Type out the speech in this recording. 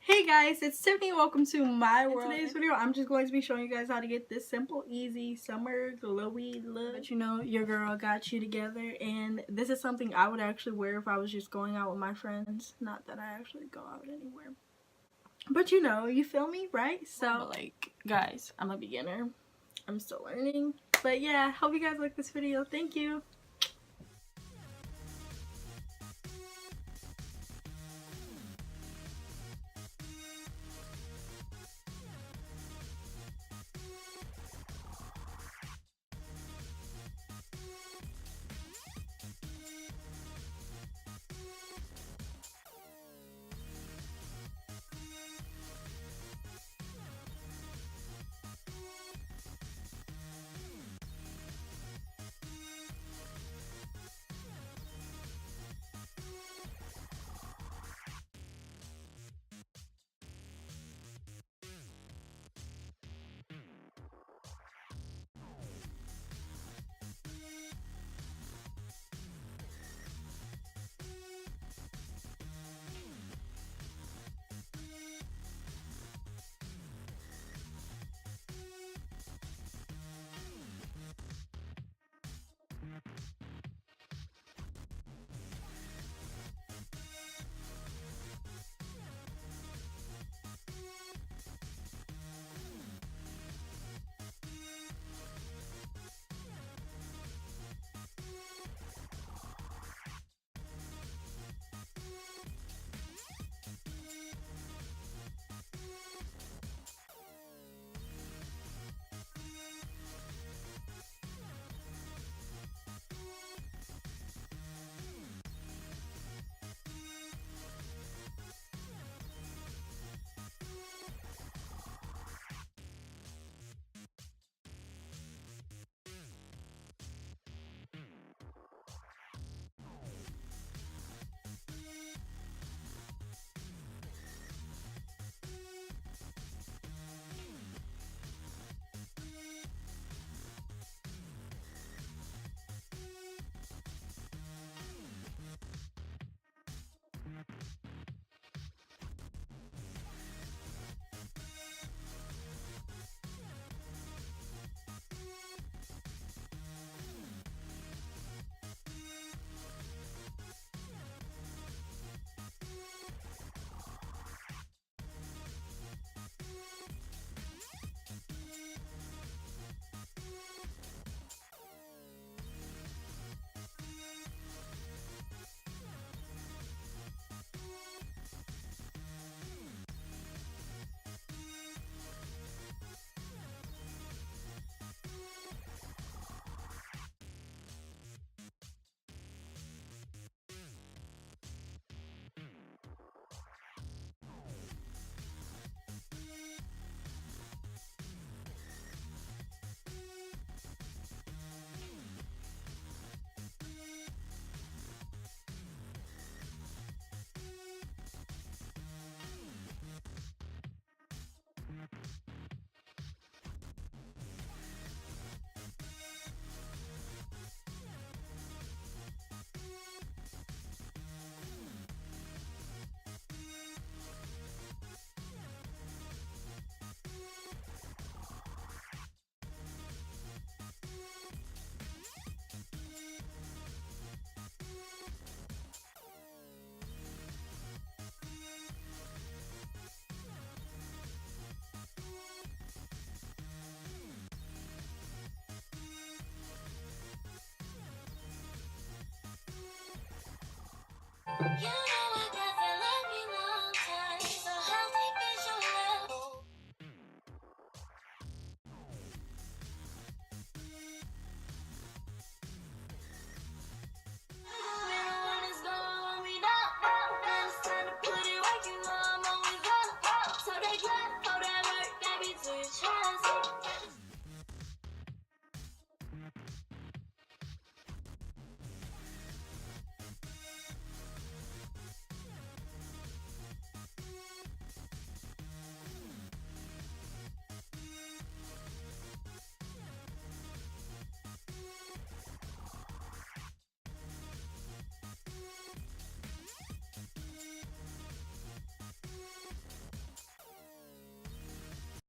Hey guys, it's Tiffany. Welcome to my world. In today's video, I'm just going to be showing you guys how to get this simple, easy, summer, glowy look. But you know, your girl got you together, and this is something I would actually wear if I was just going out with my friends. Not that I actually go out anywhere. But you know, you feel me, right? So, like, guys, I'm a beginner. I'm still learning. But yeah, hope you guys like this video. Thank you. You